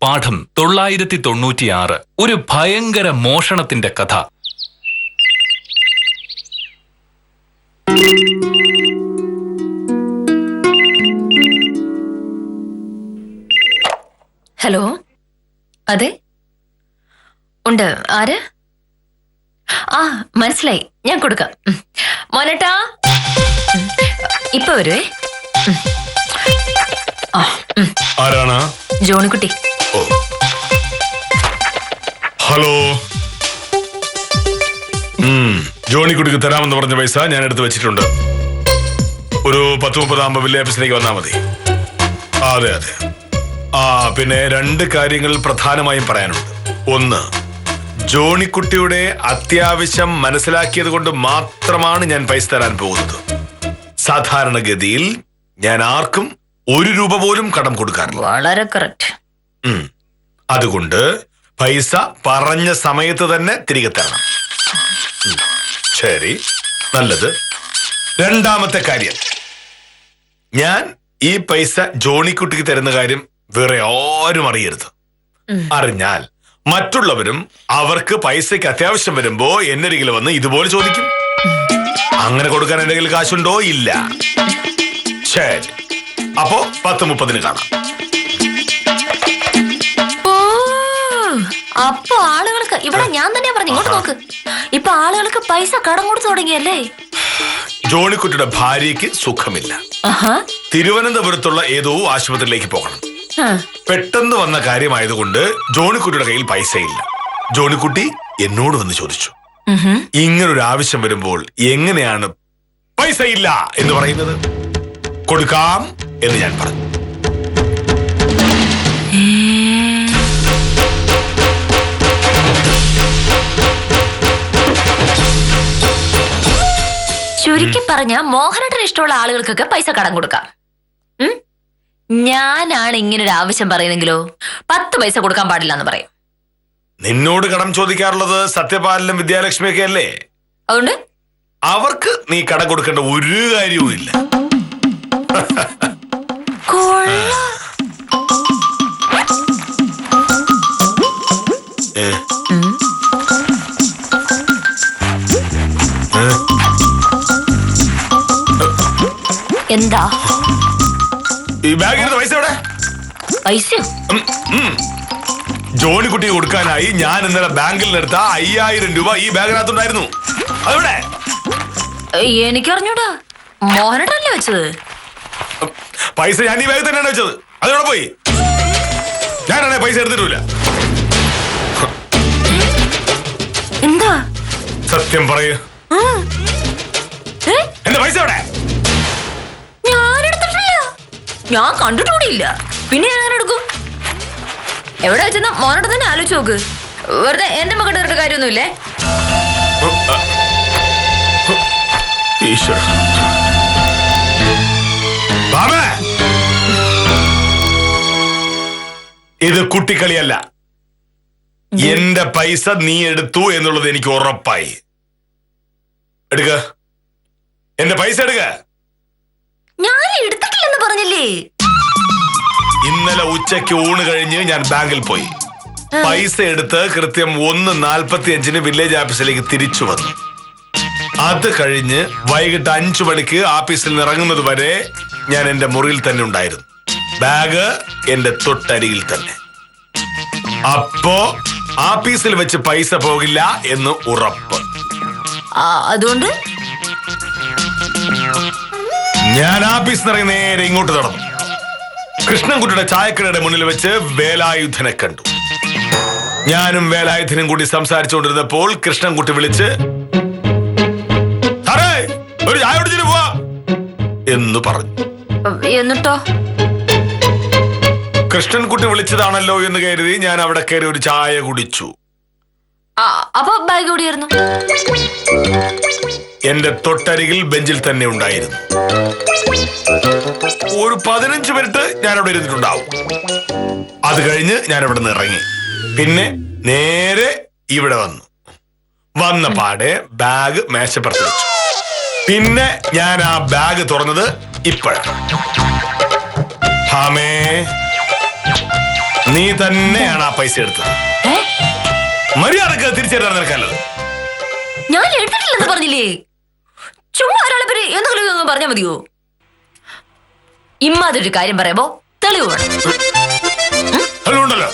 പാഠം 996. ഒരു ഭയങ്കര മോഷണത്തിന്റെ കഥ. ഹലോ, അതെ, ഉണ്ട്. ആര്? ആ, മനസ്സിലായി, ഞാൻ കൊടുക്കാം. മോനട്ടാ, ഇപ്പൊ വരുവേ. ആരാണ്? ജോണിക്കുട്ടി. ഹലോ. ജോണിക്കുട്ടിക്ക് തരാമെന്ന് പറഞ്ഞ പൈസ ഞാൻ എടുത്ത് വെച്ചിട്ടുണ്ട്. ഒരു 10-30 ആകുമ്പോ വില്ലേജ് ഓഫീസിലേക്ക് വന്നാൽ മതി. അതെ അതെ. പിന്നെ 2 കാര്യങ്ങൾ പ്രധാനമായും പറയാനുണ്ട്. ഒന്ന്, ജോണിക്കുട്ടിയുടെ അത്യാവശ്യം മനസ്സിലാക്കിയത് കൊണ്ട് മാത്രമാണ് ഞാൻ പൈസ തരാൻ പോകുന്നത്. സാധാരണഗതിയിൽ ഞാൻ ആർക്കും 1 രൂപ പോലും കടം കൊടുക്കാറില്ല. വളരെ കറക്റ്റ്. അതുകൊണ്ട് പൈസ പറഞ്ഞ സമയത്ത് തന്നെ തിരികെ തരണം. ശരി, നല്ലത്. 2ാമത്തെ കാര്യം, ഞാൻ ഈ പൈസ ജോണിക്കുട്ടിക്ക് തരുന്ന കാര്യം വേറെ ആരും അറിയരുത്. അറിഞ്ഞാൽ മറ്റുള്ളവരും അവർക്ക് പൈസയ്ക്ക് അത്യാവശ്യം വരുമ്പോ എന്നരികിൽ വന്ന് ഇതുപോലെ ചോദിക്കും. അങ്ങനെ കൊടുക്കാൻ എന്റെ കയ്യിൽ കാശുണ്ടോ? ഇല്ല. ശരി, അപ്പോ 10:30 കാണാം. അപ്പൊ ആളുകൾക്ക് ഇവിടെ ഞാൻ തന്നെ പറഞ്ഞു, ഇങ്ങോട്ട് നോക്ക്. ഇപ്പൊ ആളുകൾക്ക് പൈസ കടം കൊടുത്തു തുടങ്ങിയല്ലേ? ജോണിക്കുട്ടിയുടെ ഭാര്യയ്ക്ക് സുഖമില്ല. തിരുവനന്തപുരത്തുള്ള ഏതോ ആശുപത്രിയിലേക്ക് പോകണം. പെട്ടെന്ന് വന്ന കാര്യമായതുകൊണ്ട് ജോണിക്കുട്ടിയുടെ കയ്യിൽ പൈസയില്ല. ജോണിക്കുട്ടി എന്നോട് വന്ന് ചോദിച്ചു, ഇങ്ങനൊരു ആവശ്യം വരുമ്പോൾ എങ്ങനെയാണ് പൈസയില്ല എന്ന് പറയുന്നത്? കൊടുക്കാം എന്ന് ഞാൻ പറഞ്ഞു. ചുരുക്കി പറഞ്ഞ മോഹനേട്ടന് ഇഷ്ടമുള്ള ആളുകൾക്കൊക്കെ പൈസ കടം കൊടുക്കാം. ഞാനാണ് ഇങ്ങനൊരു ആവശ്യം പറയുന്നെങ്കിലോ 10 പൈസ കൊടുക്കാൻ പാടില്ല എന്ന് പറയും. നിന്നോട് കടം ചോദിക്കാറുള്ളത് സത്യപാലനും വിദ്യാലക്ഷ്മിയൊക്കെ അല്ലേ? അതുകൊണ്ട് അവർക്ക് നീ കടം കൊടുക്കേണ്ട ഒരു കാര്യവും ഇല്ല. എന്താ ഈ ബാഗിന്റെ പൈസ എവിടെ? പൈസ ജോണിക്കുട്ടി കൊടുക്കാനായി ഞാൻ ഇന്നലെ ബാങ്കിൽ നിന്നെടുത്ത 5000 രൂപ ഈ ബാഗിനകത്തുണ്ടായിരുന്നു. അതെവിടെ? എനിക്കറിഞ്ഞൂടാ, മോഹനേട്ടനല്ലേ വെച്ചത്. പൈസ ഞാൻ ഈ ബാഗ് തന്നെയാണ് വെച്ചത്. അതെവിടെ പോയി? ഞാനാണെ പൈസ എടുത്തിട്ടില്ല. എന്താ സത്യം പറയൂ, എന്റെ പൈസ എവിടെ? ഞാൻ കണ്ടിട്ടുകൂടിയില്ല, പിന്നെ ഞാൻ എടുക്കും. എവിടെ വെച്ചെന്നാ മോനോട് തന്നെ ആലോചിച്ച് നോക്ക്. വെറുതെ എന്റെ മകൻ ഇട്ട കാര്യമൊന്നുമില്ലേ? ഇത് കുട്ടിക്കളിയല്ല. എന്റെ പൈസ നീ എടുത്തു എന്നുള്ളത് എനിക്ക് ഉറപ്പായി. എടുക്ക, എന്റെ പൈസ എടുക്ക. ഞാൻ എടുത്തിട്ടില്ലെന്ന് പറഞ്ഞില്ലേ? ഇന്നലെ ഉച്ചയ്ക്ക് ഊണ് കഴിഞ്ഞ് ഞാൻ ബാങ്കിൽ പോയി. പൈസ എടുത്ത് കൃത്യം 1:45 വില്ലേജ് ഓഫീസിലേക്ക് തിരിച്ചു വന്നു. അത് കഴിഞ്ഞ് വൈകിട്ട് 5 മണിക്ക് ഓഫീസിൽ നിന്ന് ഇറങ്ങുന്നത് വരെ ഞാൻ എന്റെ മുറിയിൽ തന്നെ ഉണ്ടായിരുന്നു. ബാഗ് എന്റെ തൊട്ടരികിൽ തന്നെ. അപ്പോ ഓഫീസിൽ വെച്ച് പൈസ പോകില്ല എന്ന് ഉറപ്പ്. അതുകൊണ്ട് ഞാൻ ഓഫീസിൽ ഇറങ്ങി നേരെ ഇങ്ങോട്ട് നടന്നു. കൃഷ്ണൻകുട്ടിയുടെ ചായക്കടയുടെ മുന്നിൽ വെച്ച് വേലായുധനെ കണ്ടു. ഞാനും വേലായുധനും കൂടി സംസാരിച്ചുകൊണ്ടിരുന്നപ്പോൾ കൃഷ്ണൻകുട്ടി വിളിച്ച്, ഒരു ചായ കുടിച്ചിട്ട് പോവാ എന്ന് പറഞ്ഞു. എന്നിട്ടോ? കൃഷ്ണൻകുട്ടി വിളിച്ചതാണല്ലോ എന്ന് കരുതി ഞാൻ അവിടെ കയറി ഒരു ചായ കുടിച്ചു. അപ്പൊ ബാഗ് എവിടെയായിരുന്നു? എന്റെ തൊട്ടരികിൽ ബെഞ്ചിൽ തന്നെ ഉണ്ടായിരുന്നു. ഒരു 15 മിനിറ്റ് ഞാൻ അവിടെ ഇരുന്നിട്ടുണ്ടാവും. അത് കഴിഞ്ഞ് ഞാൻ അവിടെ നിന്ന് ഇറങ്ങി. പിന്നെ നേരെ ഇവിടെ വന്ന പാടെ ബാഗ് മേശപ്പുറത്ത് വെച്ചു. പിന്നെ ഞാൻ ആ ബാഗ് തുറന്നത് ഇപ്പോഴാണ്. ഹാമേ നീ തന്നെയാണ് ആ പൈസ എടുത്തത്. ഏ? മര്യാദക്ക് തിരിച്ചറിയാൻ നിനക്കല്ലത്. ഞാൻ എടുത്തിട്ടില്ലെന്ന് പറഞ്ഞില്ലേ? ചുമ്മാ ഒരാളെ പറ്റി എന്തെങ്കിലും പറഞ്ഞാൽ മതിയോ? ഇമ്മാതിരി കാര്യം പറയുമ്പോ തെളിവ് വേണം. തെളിവുണ്ടല്ലോ,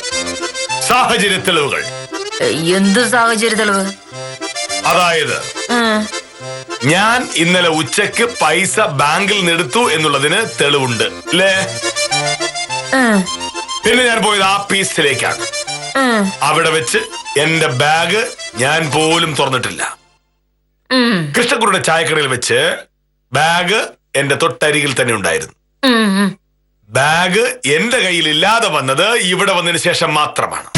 സാഹചര്യ തെളിവുകൾ. എന്ത് സാഹചര്യ തെളിവ്? അതായത് ഞാൻ ഇന്നലെ ഉച്ചക്ക് പൈസ ബാങ്കിൽ നിന്ന് എടുത്തു എന്നുള്ളതിന് തെളിവുണ്ട് അല്ലേ? പിന്നെ ഞാൻ പോയത് ആഫീസിലേക്കാണ്. അവിടെ വെച്ച് എന്റെ ബാഗ് ഞാൻ പോലും തുറന്നിട്ടില്ല. കൃഷ്ണക്കുരുടെ ചായക്കടയിൽ വെച്ച് ബാഗ് എന്റെ തൊട്ടരികിൽ തന്നെ ഉണ്ടായിരുന്നു. ബാഗ് എന്റെ കയ്യിൽ ഇല്ലാതെ വന്നത് ഇവിടെ വന്നതിന് ശേഷം മാത്രമാണ്.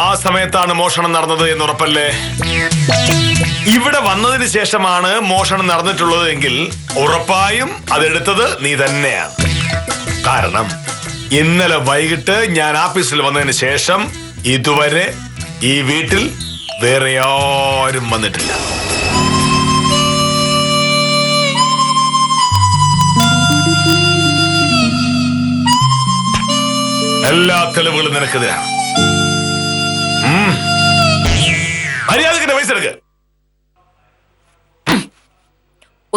ആ സമയത്താണ് മോഷണം നടന്നത് എന്ന് ഉറപ്പല്ലേ? ഇവിടെ വന്നതിന് ശേഷമാണ് മോഷണം നടന്നിട്ടുള്ളത് എങ്കിൽ ഉറപ്പായും അതെടുത്തത് നീ തന്നെയാണ്. കാരണം ഇന്നലെ വൈകിട്ട് ഞാൻ ഓഫീസിൽ വന്നതിന് ശേഷം ഇതുവരെ ഈ വീട്ടിൽ വേറെ ആരും വന്നിട്ടില്ല. എല്ലാ തെളിവുകളും നിനക്കെതിരാണ്. മര്യാദക്ക് പൈസ എടുക്ക.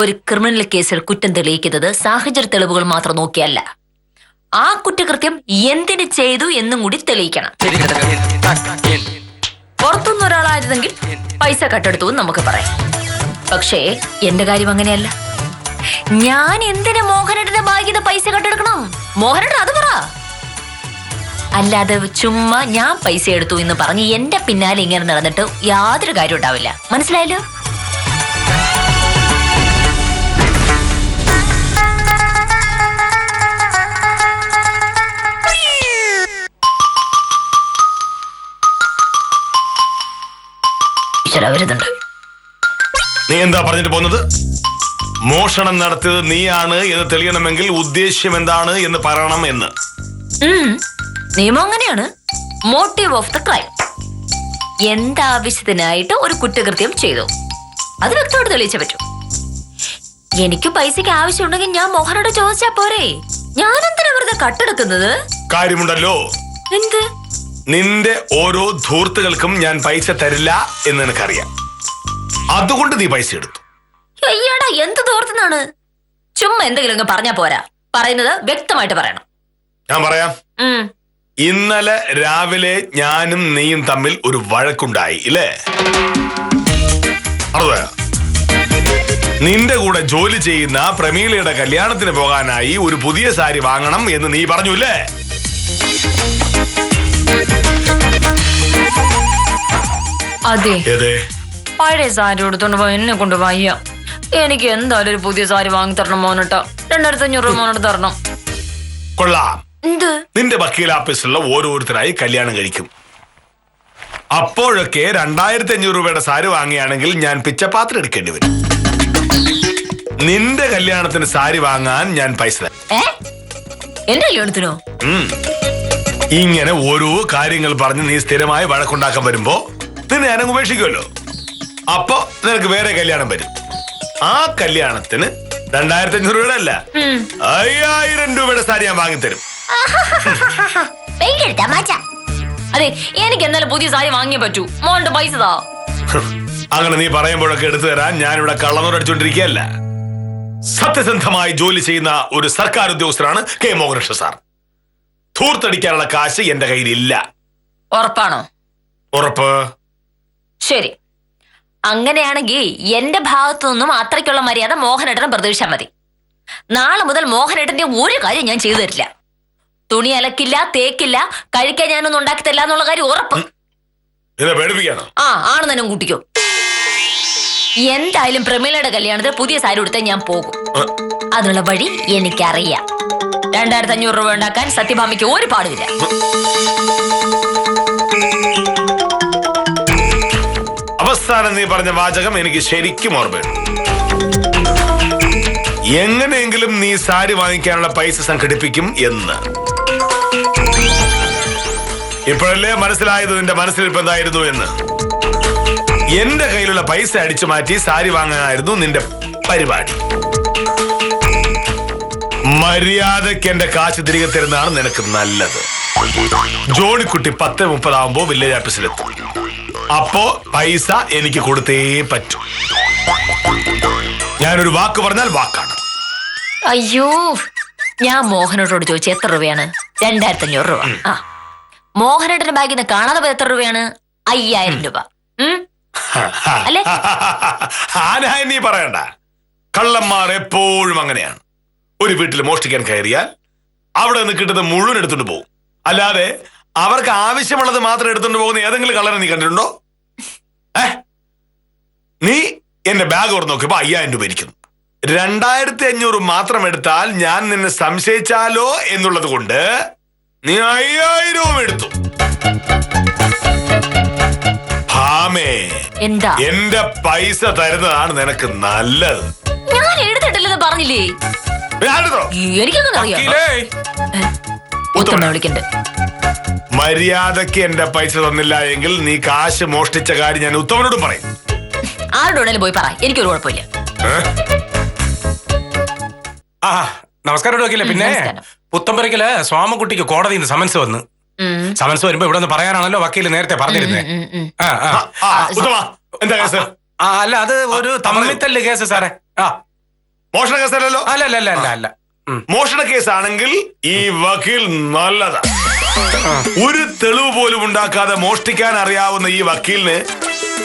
ഒരു ക്രിമിനൽ കേസിൽ കുറ്റം തെളിയിക്കുന്നത് സാഹചര്യ തെളിവുകൾ മാത്രം നോക്കിയല്ല, ആ കുറ്റകൃത്യം എന്തിന് ചെയ്തു എന്നും കൂടി തെളിയിക്കണം. പുറത്തുനിന്ന് ഒരാളായിരുന്നെങ്കിൽ പൈസ കട്ടെടുത്തു എന്ന് നമുക്ക് പറയാം. പക്ഷേ എന്റെ കാര്യം അങ്ങനെയല്ല. ഞാൻ എന്തിന് മോഹനേട്ടന്റെ ബാഗിന്ന് പൈസ കട്ടെടുക്കണം? മോഹനേട്ടൻ അത് പറ. അല്ലാതെ ചുമ്മാ ഞാൻ പൈസ എടുത്തു എന്ന് പറഞ്ഞ് എന്റെ പിന്നാലെ ഇങ്ങനെ നടന്നിട്ട് യാതൊരു കാര്യം ഉണ്ടാവില്ല. മനസ്സിലായല്ലോ? വരുന്നുണ്ട്. നീ എന്താ പറഞ്ഞിട്ട് പോകുന്നത്? മോഷണം നടത്തിയത് നീയാണ് എന്ന് തെളിയണമെങ്കിൽ ഉദ്ദേശ്യം എന്താണ് എന്ന് പറയണം എന്ന്. നിയമം അങ്ങനെയാണ്. Motive of the crime. എന്താവശ്യത്തിനായിട്ട് ഒരു കുറ്റകൃത്യം ചെയ്തു അത് വ്യക്തമായിട്ട് തെളിയിച്ചേ പറ്റൂ. എനിക്ക് പൈസക്ക് ആവശ്യമുണ്ടെങ്കിൽ ഞാൻ മോഹനോട് ചോദിച്ചാ പോരെ. ഞാനെന്തിനാ വെറുതെ കട്ടെടുക്കുന്നത്? കാര്യമുണ്ടല്ലോ. എന്ത്? നിന്റെ ഓരോ ധൂർത്തുകൾക്കും ഞാൻ പൈസ തരില്ല എന്ന് നിനക്കറിയാം. അതുകൊണ്ട് നീ പൈസ എടുത്തു. അയ്യാടാ, എന്ത് ധൂർത്തെന്നാണ്? ചുമ്മാ എന്തെങ്കിലും പറഞ്ഞാ പോരാ. പറയുന്നത് വ്യക്തമായിട്ട് പറയണം. ഞാൻ പറയാം. ഇന്നലെ രാവിലെ ഞാനും നീയും തമ്മിൽ ഒരു വഴക്കുണ്ടായി ഇല്ലേ? അറിയാ, നിന്റെ കൂടെ ജോലി ചെയ്യുന്ന പ്രമീളയുടെ കല്യാണത്തിന് പോകാനായി ഒരു പുതിയ സാരി വാങ്ങണം എന്ന് നീ പറഞ്ഞു ഇല്ലേ? അതെ, പഴയ സാരി എടുത്തോണ്ട് പോയി എന്നെ കൊണ്ട് വയ്യ. എനിക്ക് എന്തായാലും ഒരു പുതിയ സാരി വാങ്ങി തരണം മോനട്ടാ. 2500 രൂപ മോനോട് തരണം. കൊള്ളാം. എന്ത്? നിന്റെ വക്കീൽ ഓഫീസിലുള്ള ഓരോരുത്തരായി കല്യാണം കഴിക്കും. അപ്പോഴൊക്കെ 2500 രൂപയുടെ സാരി വാങ്ങിയാണെങ്കിൽ ഞാൻ പിച്ചപാത്രം എടുക്കേണ്ടി വരും. നിന്റെ കല്യാണത്തിന് സാരി വാങ്ങാൻ ഞാൻ പൈസ തരാം. എന്റെ കല്യാണത്തിനോ? ഇങ്ങനെ ഓരോ കാര്യങ്ങൾ പറഞ്ഞ് നീ സ്ഥിരമായി വഴക്കുണ്ടാക്കാൻ വരുമ്പോ നിന്നെ ഞാൻ ഉപേക്ഷിക്കുമല്ലോ. അപ്പൊ നിനക്ക് വേറെ കല്യാണം വരും. ആ കല്യാണത്തിന് 2500 രൂപയുടെ അല്ല 5000 രൂപയുടെ സാരി ഞാൻ വാങ്ങിത്തരും. അതെ, എനിക്ക് എന്തായാലും പുതിയ സാരി വാങ്ങിയേ പറ്റൂ. മോളുടെ പൈസ താ. അങ്ങനെ നീ പറയുമ്പോഴൊക്കെ എടുത്തു തരാൻ ഞാനിവിടെ കള്ളനോട് അടിച്ചോണ്ടിരിക്കുകയല്ല. സത്യസന്ധമായി ജോലി ചെയ്യുന്ന ഒരു സർക്കാർ ഉദ്യോഗസ്ഥരാണ് കെ മോഹനകൃഷ്ണ സാർ. ധൂർത്തടിക്കാനുള്ള കാശ് എന്റെ കയ്യിലില്ല. ഉറപ്പാണോ? ഉറപ്പ്. ശരി, അങ്ങനെയാണെങ്കിൽ എന്റെ ഭാഗത്തു നിന്നും അത്രയ്ക്കുള്ള മര്യാദ മോഹനേട്ടനെ പ്രതീക്ഷിച്ചാൽ മതി. നാളെ മുതൽ മോഹനേട്ടന്റെ ഒരു കാര്യം ഞാൻ ചെയ്തു തരില്ല. തുണി അലക്കില്ല, തേക്കില്ല, കഴിക്കാൻ ഞാനൊന്നും ഉണ്ടാക്കി തരില്ല എന്നുള്ള കാര്യം ഉറപ്പ്. ആണെന്ന് തന്നെ കൂട്ടിക്കോ. എന്തായാലും പ്രമീളയുടെ കല്യാണത്തിന് പുതിയ സാരി ഉടുത്താൽ ഞാൻ പോകും. അതിനുള്ള വഴി എനിക്കറിയാം. 2500 രൂപ ഉണ്ടാക്കാൻ സത്യഭാമിക്ക് ഒരു പാടുമില്ല. അവസാനം നീ പറഞ്ഞ വാചകം എനിക്ക് ശരിക്കും ഓർമ്മയുണ്ട്. എങ്ങനെയെങ്കിലും നീ സാരി വാങ്ങിക്കാനുള്ള പൈസ സംഘടിപ്പിക്കും എന്ന്. ഇപ്പോഴല്ലേ മനസ്സിലായത് നിന്റെ മനസ്സിലിരിപ്പ് എന്തായിരുന്നു എന്ന്. എന്റെ കയ്യിലുള്ള പൈസ അടിച്ചു മാറ്റി സാരി വാങ്ങാനായിരുന്നു നിന്റെ പരിപാടി. മര്യാദക്ക് എന്റെ കാശ് തിരികെ തരുന്നതാണ് നിനക്ക് നല്ലത്. ജോണിക്കുട്ടി 10:30 ആവുമ്പോ വില്ലേജ് ഓഫീസിലെത്തും. അപ്പോ പൈസ എനിക്ക് കൊടുത്തേ പറ്റൂ. ഞാനൊരു വാക്ക് പറഞ്ഞാൽ വാക്കാണ്. അയ്യോ, ഞാൻ മോഹനോട് ചോദിച്ചു എത്ര രൂപയാണ്? 2500 രൂപ. ആ, മോഹനേട്ടന്റെ ബാഗിൽ നിന്ന് കാണാതെ പോയ എത്ര രൂപയാണ്? 5000 രൂപ. അല്ലേ? ആനായി നീ പറയണ്ട. കള്ളന്മാർ എപ്പോഴും അങ്ങനെയാണ്. ഒരു വീട്ടിൽ മോഷ്ടിക്കാൻ കയറിയാൽ അവിടെ നിന്ന് കിട്ടുന്നത് മുഴുവൻ എടുത്തുകൊണ്ട് പോകും. അല്ലാതെ അവർക്ക് ആവശ്യമുള്ളത് മാത്രം എടുത്തുകൊണ്ട് പോകുന്ന ഏതെങ്കിലും കള്ളനെ നീ കണ്ടിട്ടുണ്ടോ? നീ എന്റെ ബാഗ് ഓർന്ന് നോക്കിയപ്പോ 5000 രൂപ ഇരിക്കുന്നു. 2500 മാത്രം എടുത്താൽ ഞാൻ നിന്നെ സംശയിച്ചാലോ എന്നുള്ളത് കൊണ്ട് നീ 5000 എടുത്തു. ഭാമേ, എന്താ? എന്റെ പൈസ തരുന്നതാണ് നിനക്ക് നല്ലത്. ഞാൻ എടുത്തിട്ടില്ലെന്ന് പറഞ്ഞില്ലേ? എനിക്കൊന്നും അറിയാം. വിളിക്കണ്ട്. മര്യാദക്ക് എന്റെ പൈസ തന്നില്ല എങ്കിൽ നീ കാശ് മോഷ്ടിച്ച കാര്യം ഞാൻ ഉത്തമനോടും പറയും. ആരോടും പോയി പറ, എനിക്കൊരു കുഴപ്പമില്ല. നമസ്കാരം വക്കീലെ. പിന്നെ പുത്തമ്പരക്കല് സ്വാമിക്കുട്ടിക്ക് കോടതിയിൽ നിന്ന് സമൻസ് വന്നു. സമൻസ് വരുമ്പോ ഇവിടെ നിന്ന് പറയാനാണല്ലോ വക്കീല് നേരത്തെ പറഞ്ഞിരുന്നേ. എന്താ കേസ്? അല്ല, അത് ഒരു തമ്മിത്തല്ല് കേസ് സാറേ. മോഷണ കേസല്ലോ? അല്ല. മോഷണ കേസാണെങ്കിൽ ഈ വക്കീൽ നല്ലതാ. ഒരു തെളിവ് പോലും ഉണ്ടാക്കാതെ മോഷ്ടിക്കാൻ അറിയാവുന്ന ഈ വക്കീലിന്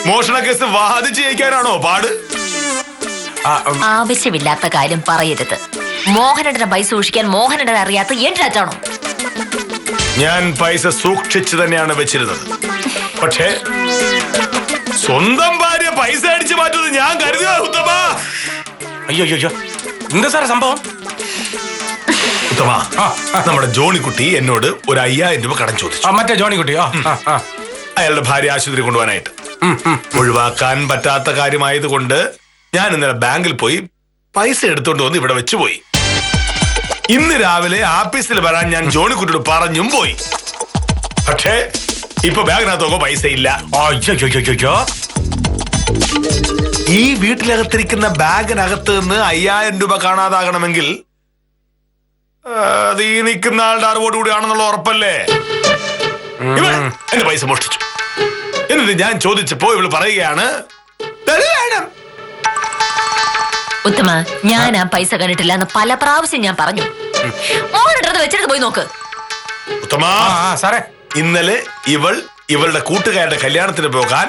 മോഷണ കേസ് വാദിച്ച് ജയിക്കാനാണോ പാട്? ആവശ്യമില്ലാത്ത കാര്യം പറയരുത്. മോഹനേട്ടന്റെ പൈസ സൂക്ഷിക്കാൻ മോഹനേട്ടൻ അറിയാത്ത എന്താണോ? ഞാൻ പൈസ സൂക്ഷിച്ചു തന്നെയാണ് വെച്ചിരുന്നത്. പക്ഷേ സ്വന്തം ഭാര്യ പൈസ അടിച്ചു മാറ്റുന്നത് ഞാൻ കരുതുക ഉത്തമ. അയ്യോ, എന്താ സാറേ സംഭവം? ഉത്തമ, നമ്മുടെ ജോണിക്കുട്ടി എന്നോട് ഒരു 5000 രൂപ കടം ചോദിച്ചു. മറ്റേ ജോണിക്കുട്ടി? അയാളുടെ ഭാര്യ ആശുപത്രി കൊണ്ടുപോകാനായിട്ട്. ഒഴിവാക്കാൻ പറ്റാത്ത കാര്യമായതുകൊണ്ട് ഞാൻ ഇന്നലെ ബാങ്കിൽ പോയി പൈസ എടുത്തോണ്ട് വന്ന് ഇവിടെ വെച്ചുപോയി. ഇന്ന് രാവിലെ ആഫീസിൽ വരാൻ ഞാൻ ജോണിക്കുട്ടിയോട് പറഞ്ഞും പോയി. പക്ഷേ ഇപ്പൊ ബാഗിനകത്ത് നോക്കുമ്പോ പൈസ ഇല്ല. ഈ വീട്ടിലകത്തിരിക്കുന്ന ബാഗിനകത്ത് നിന്ന് 5000 രൂപ കാണാതാകണമെങ്കിൽ അത് ഈ നിൽക്കുന്ന ആളുടെ അറിവോട് കൂടിയാണെന്നുള്ള ഉറപ്പല്ലേ? എന്റെ പൈസ മോഷ്ടിച്ചു. എന്നിട്ട് ഞാൻ ചോദിച്ചപ്പോ ഇവള് പറയുകയാണ് ഉത്തമ, ഞാൻ ആ പൈസ കണ്ടിട്ടില്ല എന്ന് പല പ്രാവശ്യം ഞാൻ പറഞ്ഞു. മോഹനേട്ടൻ വെച്ചിട്ട് പോയി നോക്ക്. ഉത്തമ സാറേ, ഇന്നലെ ഇവളുടെ കൂട്ടുകാരുടെ കല്യാണത്തിന് പോകാൻ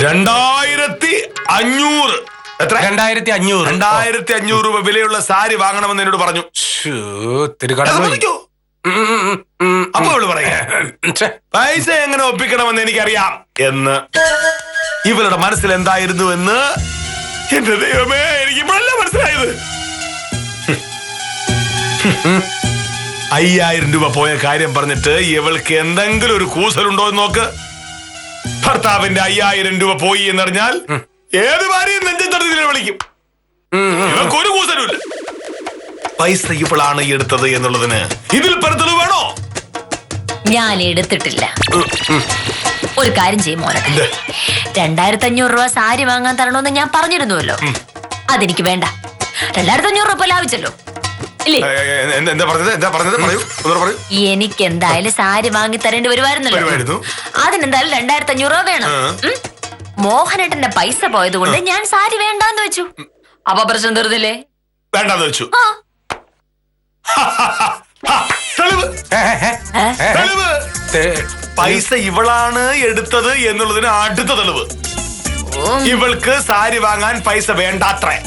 2500 2500 രൂപ വിലയുള്ള സാരി വാങ്ങണമെന്ന് എന്നോട് പറഞ്ഞു. അപ്പൊ ഇവള് പറയാ പൈസ എങ്ങനെ ഒപ്പിക്കണമെന്ന് എനിക്കറിയാം എന്ന്. ഇവളുടെ മനസ്സിൽ എന്തായിരുന്നു എന്ന് എന്റെ ദൈവമേ, എനിക്ക് നല്ല മനസ്സിലായത്. 5000 രൂപ പോയ കാര്യം പറഞ്ഞിട്ട് ഇവൾക്ക് എന്തെങ്കിലും ഒരു കൂസലുണ്ടോ എന്ന് നോക്ക്. ഭർത്താവിന്റെ 5000 രൂപ പോയി എന്നറിഞ്ഞാൽ ഏത് ഭാര്യയും നെഞ്ചത്തടത്തിൽ വിളിക്കും. ഇവർക്ക് ഒരു കൂസലുമില്ല. പൈസ ഇവളാണ് എടുത്തത് എന്നുള്ളതിന് ഇതിൽ പെടുത്തത് വേണോ? ഞാൻ എടുത്തിട്ടില്ല. ഒരു കാര്യം ചെയ്യും മോനെ, 2500 രൂപ സാരി വാങ്ങാൻ തരണമെന്ന് ഞാൻ പറഞ്ഞിരുന്നുവല്ലോ. അതെനിക്ക് വേണ്ട. 2500 രൂപ ലാഭിച്ചല്ലോ ഇല്ലേ? എനിക്ക് എന്തായാലും സാരി വാങ്ങി തരേണ്ടി വരുമായിരുന്നല്ലോ. അതിനെന്തായാലും 2500 രൂപ വേണം. മോഹനേട്ടന്റെ പൈസ പോയത് കൊണ്ട് ഞാൻ സാരി വേണ്ടാന്ന് വെച്ചു. അപ്പൊ പ്രശ്നം തീർന്നില്ലേ? വേണ്ടാന്ന് വെച്ചു. പൈസ ഇവളാണ് എടുത്തത് എന്നുള്ളതിന് അടുത്ത തെളിവ്. ഇവൾക്ക് സാരി വാങ്ങാൻ പൈസ വേണ്ടാത്രേ.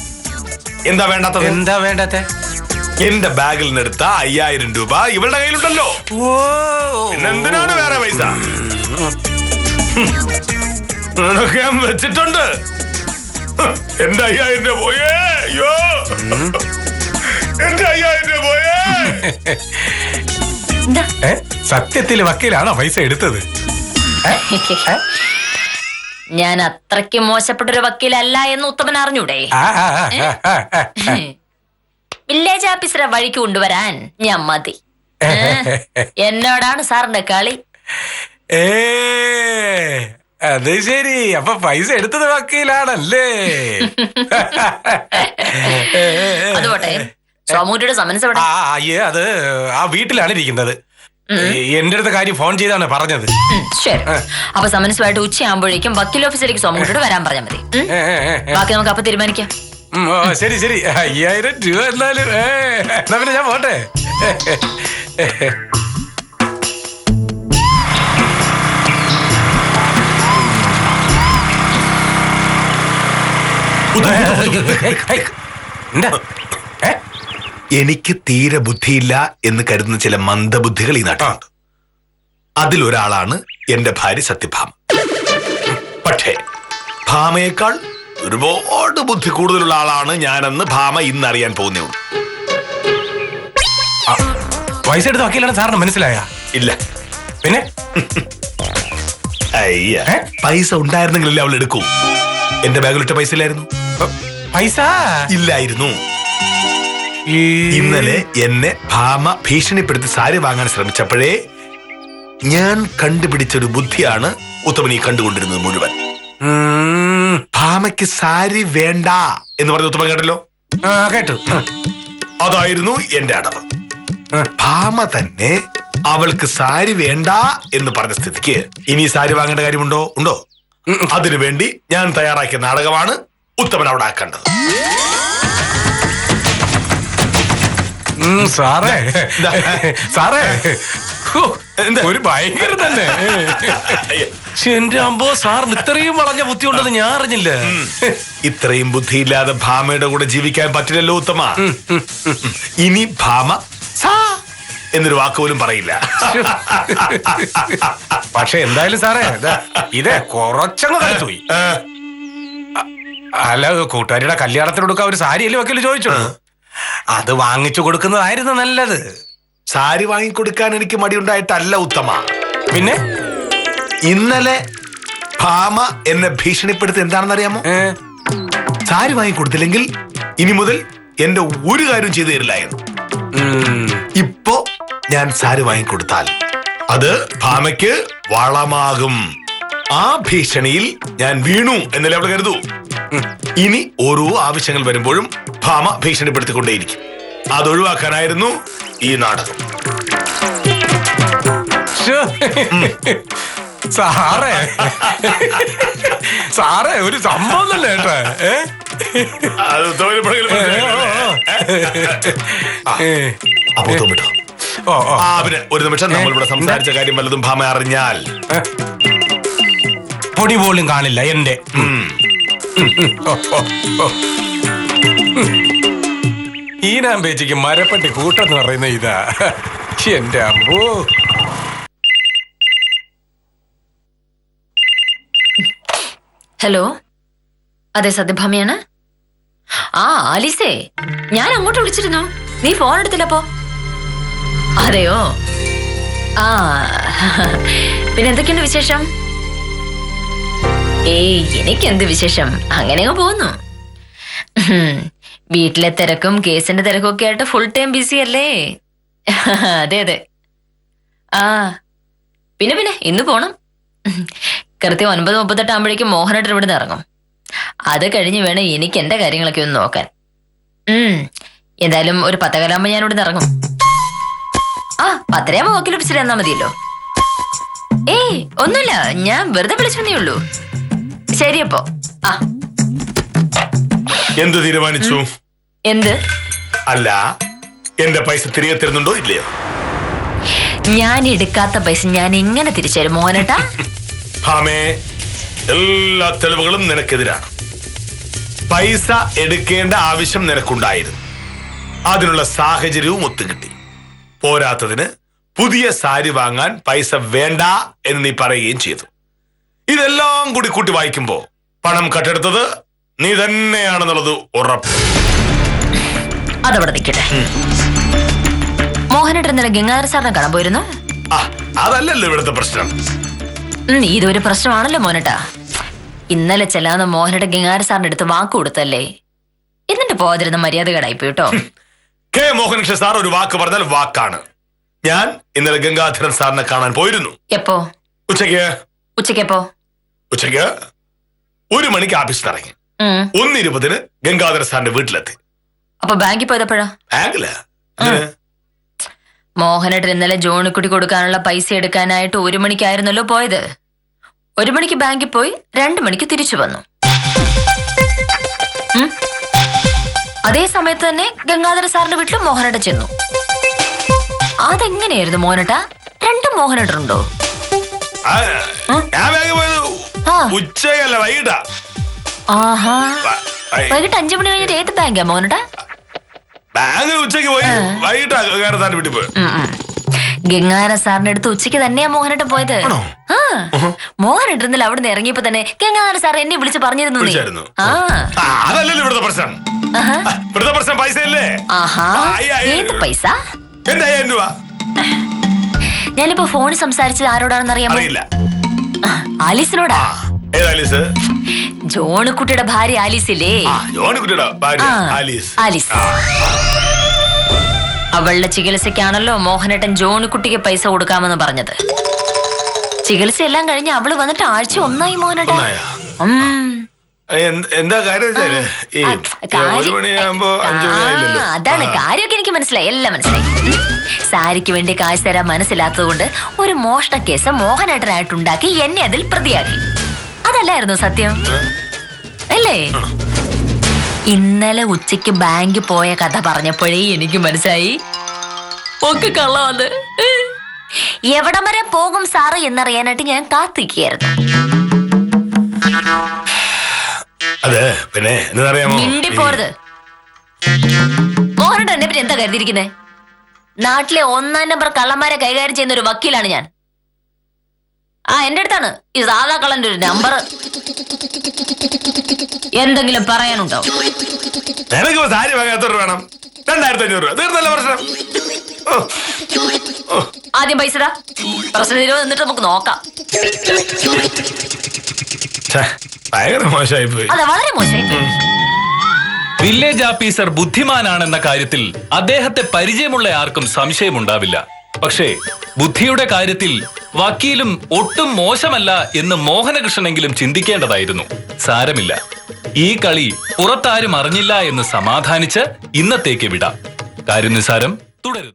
എന്താ വേണ്ടാത്തത്? എന്താ വേണ്ടാത്ത? എന്റെ ബാഗിൽ നിന്ന് എടുത്ത 5000 രൂപ ഇവളുടെ കയ്യിലുണ്ടല്ലോ. പിന്നെന്തിനാണ് വേറെ പൈസ? ഞാൻ വെച്ചിട്ടുണ്ട്. എന്റെ 5000 രൂപ പോയേ. അയ്യോ, എന്റെ 5000 രൂപ പോയേ. സത്യത്തിൽ വക്കീലാണോ പൈസ എടുത്തത്? ഞാൻ അത്രയ്ക്ക് മോശപ്പെട്ടൊരു വക്കീലല്ല എന്ന് ഉത്തമൻ അറിഞ്ഞൂടെ? വില്ലേജ് ഓഫീസറെ വഴിക്ക് കൊണ്ടുവരാൻ ഞാൻ മതി. എന്നോടാണ് സാറിന്റെ കളി. അത് ശരി, അപ്പൊ പൈസ എടുത്തത് വക്കീലാണല്ലേ? അതുപോട്ടെ, സോമുകുട്ടിയുടെ സമൻസ് എവിടെ? അയ്യേ അത് ആ വീട്ടിലാണ് ഇരിക്കുന്നത്. എന്റെ അടുത്ത കാര്യം ഫോൺ ചെയ്താണ് പറഞ്ഞത്. ശരി, അപ്പൊ സമൻസുമായിട്ട് ഉച്ചയാകുമ്പോഴേക്കും വക്കീൽ ഓഫീസിലേക്ക് സോമുകുട്ടിയോട് വരാൻ പറഞ്ഞാൽ മതി. ബാക്കി നമുക്ക് അപ്പൊ തീരുമാനിക്കാം. ശരി ശരി, 5000 രൂപ എന്നാലും എന്നാ പിന്നെ ഞാൻ പോട്ടെ. എനിക്ക് തീരെ ബുദ്ധിയില്ല എന്ന് കരുതുന്ന ചില മന്ദബുദ്ധികൾ ഈ നാട്ടിലുണ്ട്. അതിലൊരാളാണ് എന്റെ ഭാര്യ സത്യഭാമ. പക്ഷേ ഭാമയേക്കാൾ ഒരുപാട് ബുദ്ധി കൂടുതലുള്ള ആളാണ് ഞാനെന്ന് ഭാമ ഇന്നറിയാൻ പോകുന്നേ ഉള്ളൂ. പൈസ എടുത്ത് വക്കീലാണ് സാറിന് മനസ്സിലായ? ഇല്ല. പിന്നെ അയ്യ, പൈസ ഉണ്ടായിരുന്നെങ്കിലല്ലേ അവൾ എടുക്കൂ. എന്റെ ബാഗിലിട്ട പൈസ ഇല്ലായിരുന്നു. പൈസ ഇല്ലായിരുന്നു. ഇന്നലെ എന്നെ ഭാമ ഭീഷണിപ്പെടുത്തി സാരി വാങ്ങാൻ ശ്രമിച്ചപ്പോഴേ ഞാൻ കണ്ടുപിടിച്ചൊരു ബുദ്ധിയാണ് ഉത്തമൻ ഈ കണ്ടുകൊണ്ടിരുന്നത് മുഴുവൻ. ഭാമയ്ക്ക് സാരി വേണ്ട എന്ന് പറഞ്ഞ ഉത്തമൻ കേട്ടല്ലോ? കേട്ടു. അതായിരുന്നു എന്റെ അടവ്. ഭാമ തന്നെ അവൾക്ക് സാരി വേണ്ട എന്ന് പറഞ്ഞ സ്ഥിതിക്ക് ഇനി സാരി വാങ്ങേണ്ട കാര്യമുണ്ടോ? ഉണ്ടോ? അതിനുവേണ്ടി ഞാൻ തയ്യാറാക്കിയ നാടകമാണ് ഉത്തമൻ അവിടെ ആക്കേണ്ടത്. സാറേ സാറേ ഒരു ഭയങ്കര തന്നെ. എന്റെ അമ്പോ, സാറിന് ഇത്രയും വളഞ്ഞ ബുദ്ധി ഉണ്ടെന്ന് ഞാൻ അറിഞ്ഞില്ല. ഇത്രയും ബുദ്ധിയില്ലാതെ ഭാമയുടെ കൂടെ ജീവിക്കാൻ പറ്റില്ലല്ലോ ഉത്തമ. ഇനി ഭാമ സാ എന്നൊരു വാക്കുപോലും പറയില്ല. പക്ഷെ എന്തായാലും സാറേ ഇതേ കുറച്ചങ്ങ് കളിച്ചുപോയി. അല്ല, കൂട്ടുകാരിയുടെ കല്യാണത്തിനൊടുക്ക ഒരു സാരിയല്ലേ വക്കീല് ചോദിച്ചോ? അത് വാങ്ങിച്ചു കൊടുക്കുന്നതായിരുന്നു നല്ലത്. സാരി വാങ്ങിക്കൊടുക്കാൻ എനിക്ക് മടിയുണ്ടായിട്ടല്ല ഉത്തമ. പിന്നെ ഇന്നലെ ഭാമ എന്നെ ഭീഷണിപ്പെടുത്തി എന്താണെന്നറിയാമോ? സാരി വാങ്ങിക്കൊടുത്തില്ലെങ്കിൽ ഇനി മുതൽ എന്റെ ഒരു കാര്യം ചെയ്തു തരില്ല എന്ന്. ഇപ്പോ ഞാൻ സാരി വാങ്ങിക്കൊടുത്താൽ അത് ഭാമയ്ക്ക് വളമാകും. ആ ഭീഷണിയിൽ ഞാൻ വീണു എന്നല്ലേ അവിടെ കരുതൂ. ഇനി ഓരോ ആവശ്യങ്ങൾ വരുമ്പോഴും ഭാമ ഭീഷണിപ്പെടുത്തിക്കൊണ്ടേയിരിക്കും. അതൊഴിവാക്കാനായിരുന്നു ഈ നാടകം. സാറേ സാറേ ഒരു സംഭവം തന്നെ കേട്ടോ. അപ്പോ തോന്നിട്ടോ പിന്നെ ഒരു നിമിഷം നമ്മളിവിടെ സംസാരിച്ച കാര്യം വല്ലതും ഭാമ അറിഞ്ഞാൽ പൊടി പോലും കാണില്ല എന്റെ. ഈ നാമ്പേച്ചിക്ക് മരപ്പട്ടി കൂട്ടെന്ന് പറയുന്ന ഇതാ. എന്റെ അമ്പോ. ഹലോ, അതെ സത്യഭാമയാണ്. ആലിസേ, ഞാൻ അങ്ങോട്ട് വിളിച്ചിരുന്നു, നീ ഫോൺ എടുത്തില്ലപ്പോ. അതെയോ? പിന്നെ എന്തൊക്കെയുണ്ട് വിശേഷം? എനിക്കെന്ത് വിശേഷം, അങ്ങനെ പോകുന്നു. വീട്ടിലെ തിരക്കും കേസിന്റെ തിരക്കും ഒക്കെ ആയിട്ട് ഫുൾ ടൈം ബിസി അല്ലേ? അതെ അതെ. പിന്നെ ഇന്ന് പോണം. കൃത്യം 9:38 ആകുമ്പോഴേക്കും മോഹനേട്ടൻ ഇവിടെ നിന്ന് ഇറങ്ങും. അത് കഴിഞ്ഞ് വേണം എനിക്ക് എന്റെ കാര്യങ്ങളൊക്കെ ഒന്ന് നോക്കാൻ. എന്തായാലും ഒരു 10:15 ഞാൻ ഇവിടെ നിന്ന് ഇറങ്ങും. 10:30 വക്കീൽ ഓഫീസിൽ എന്നാ മതിയല്ലോ. ഒന്നുമില്ല, ഞാൻ വെറുതെ വിളിച്ചേ ഉള്ളൂ. ശരി അപ്പോ. എന്ത് തീരുമാനിച്ചു? എന്ത്? അല്ല, എന്റെ പൈസ തിരികെ തരുന്നുണ്ടോ ഇല്ലയോ? ഞാൻ എടുക്കാത്ത പൈസ ഞാൻ എങ്ങനെ തിരിച്ചു തരും മോഹനേട്ടാ? ഭാമേ, എല്ലാ തെളിവുകളും നിനക്കെതിരാണ്. പൈസ എടുക്കേണ്ട ആവശ്യം നിനക്കുണ്ടായിരുന്നു. അതിനുള്ള സാഹചര്യവും ഒത്തുകിട്ടി. പോരാത്തതിന് പുതിയ സാരി വാങ്ങാൻ പൈസ വേണ്ട എന്ന് നീ പറയുകയും ചെയ്തു. ഇതെല്ലാം കൂടി കൂട്ടി വായിക്കുമ്പോ പണം കട്ടെടുത്തത് നീ തന്നെയാണെന്നുള്ളത് ഉറപ്പ്. അതവിടെ നിൽക്കട്ടെ. മോഹനേട്ടൻ ഇന്നലെ ഗംഗാധര സാറിനെ കാണാൻ പോയിരുന്നു. അതല്ലല്ലോ ഇവിടുത്തെ പ്രശ്നം. ഇതൊരു പ്രശ്നമാണല്ലോ മോഹനേട്ടാ. ഇന്നലെ ചെല്ലാന്ന് മോഹനേട്ടൻ ഗംഗാധര സാറിന്റെ അടുത്ത് വാക്ക് കൊടുത്തല്ലേ? എന്നിട്ട് പോകാതിരുന്ന മര്യാദകേടായി പോയിട്ടോ. കെ മോഹനകൃഷ്ണൻ സാർ ഒരു വാക്ക് പറഞ്ഞാൽ വാക്കാണ്. ഞാൻ ഇന്നലെ ഗംഗാധരൻ സാറിനെ കാണാൻ പോയിരുന്നു. എപ്പോ? ഉച്ചയ്ക്കെപ്പോ? ഉച്ചയ്ക്ക് 1 മണിക്ക് ഓഫീസിൽ ഇറങ്ങി. 1:20 ഗംഗാധര സാറിന്റെ വീട്ടിലെത്തി. അപ്പൊ ബാങ്കിൽ പോയതപ്പോഴാ? ബാങ്കില മോഹനേട്ടൻ ഇന്നലെ ജോണിക്കുട്ടി കൊടുക്കാനുള്ള പൈസ എടുക്കാനായിട്ട് 1 മണിക്കായിരുന്നല്ലോ പോയത്. 1 മണിക്ക് ബാങ്കിൽ പോയി 2 മണിക്ക് തിരിച്ചു വന്നു. അതേ സമയത്ത് തന്നെ ഗംഗാധര സാറിന്റെ വീട്ടിലും മോഹനേട്ടൻ ചെന്നു. അതെങ്ങനെയായിരുന്നു മോഹനേട്ടാ? 2 മോഹനേട്ടനുണ്ടോ? ഞാൻ ബാങ്കിൽ പോയത് ഉച്ചയല്ല, വൈകിട്ടാ. ആഹാ, വൈകിട്ട് 5 മണി കഴിഞ്ഞിട്ട് ഏത് ബാങ്കാ മോഹനേട്ടാ? ബാങ്ക് ഉച്ചക്ക് പോയി, വൈകിട്ടാ ഗംഗാധരന്റെ വീട്ടിൽ പോയി. ഗംഗാധര സാറിന്റെ അടുത്ത് ഉച്ചയ്ക്ക് തന്നെയാ മോഹനേട്ടൻ പോയത്. മോഹനേട്ടൻ ഇന്നലെ അവിടെ നിന്ന് ഇറങ്ങിയപ്പോ തന്നെ ഗംഗാധര സാർ എന്നെ വിളിച്ച് പറഞ്ഞിരുന്നു. അതല്ലല്ലോ ഇവിടുത്തെ പ്രശ്നം. ഇവിടുത്തെ പ്രശ്നം പൈസ അല്ലേ? ഏത് പൈസ? 5000 രൂപ. ഞാനിപ്പോ ഫോണിൽ സംസാരിച്ചത് ആരോടാണെന്ന് അറിയാമോ? ആലീസിനോടാ. ജോണിക്കുട്ടിയുടെ ഭാര്യ ആലീസില്ലേ? ജോണിക്കുട്ടിയുടെ ഭാര്യ ആലീസ്. അവളുടെ ചികിത്സയ്ക്കാണല്ലോ മോഹനേട്ടൻ ജോണിക്കുട്ടിക്ക് പൈസ കൊടുക്കാമെന്ന് പറഞ്ഞത്. ചികിത്സ എല്ലാം കഴിഞ്ഞ് അവള് വന്നിട്ട് ആഴ്ച 1 മോഹനേട്ടൻ. എന്താ കാര്യം? അതാണ് കാര്യമൊക്കെ എനിക്ക് മനസ്സിലായി, എല്ലാം മനസ്സിലായി. സാരിക്ക് വേണ്ടി കാശ് തരാൻ മനസ്സിലാത്തത് കൊണ്ട് ഒരു മോഷണ കേസ് മോഹനേട്ടനായിട്ടുണ്ടാക്കി എന്നെ അതിൽ പ്രതിയാക്കി. അതല്ലായിരുന്നു സത്യം അല്ലേ? ഇന്നലെ ഉച്ചയ്ക്ക് ബാങ്കിൽ പോയ കഥ പറഞ്ഞപ്പോഴേ എനിക്ക് മനസ്സിലായി ഒക്കെ കള്ളവന്ന്. എവിടം വരെ പോകും സാറ് എന്നറിയാനായിട്ട് ഞാൻ കാത്തിരിക്കുകയായിരുന്നു. അതെ, പിന്നെ മിണ്ടിപ്പോരുത്. മോഹനേട്ടൻ എന്നെ പറ്റി എന്താ കരുതിയിരിക്കുന്നേ? നാട്ടിലെ 1-ാം നമ്പർ കള്ളന്മാരെ കൈകാര്യം ചെയ്യുന്ന ഒരു വക്കീലാണ് ഞാൻ. എന്റെ അടുത്താണ് ഈ സാധാ കള്ളന്റെ ഒരു നമ്പർ. എന്തെങ്കിലും പറയാനുണ്ടോ? സാരി വാങ്ങാത്തവർ വേണം 2500 രൂപ. തീർന്നല്ല പ്രശ്നം. ആദ്യം പൈസ പ്രശ്നം തീരുവോ, എന്നിട്ട് നമുക്ക് നോക്കാം. ഭയങ്കര മോശമായി പോയി. അതെ, വളരെ മോശമായി. വില്ലേജ് ഓഫീസർ ബുദ്ധിമാനാണെന്ന കാര്യത്തിൽ അദ്ദേഹത്തെ പരിചയമുള്ള ആർക്കും സംശയമുണ്ടാവില്ല. പക്ഷേ ബുദ്ധിയുടെ കാര്യത്തിൽ വക്കീലും ഒട്ടും മോശമല്ല എന്ന് മോഹനകൃഷ്ണനെങ്കിലും ചിന്തിക്കേണ്ടതായിരുന്നു. സാരമില്ല, ഈ കളി പുറത്താരും അറിഞ്ഞില്ല എന്ന് സമാധാനിച്ച് ഇന്നത്തേക്ക് വിടാം. കാര്യം നിസാരം തുടരുന്നു.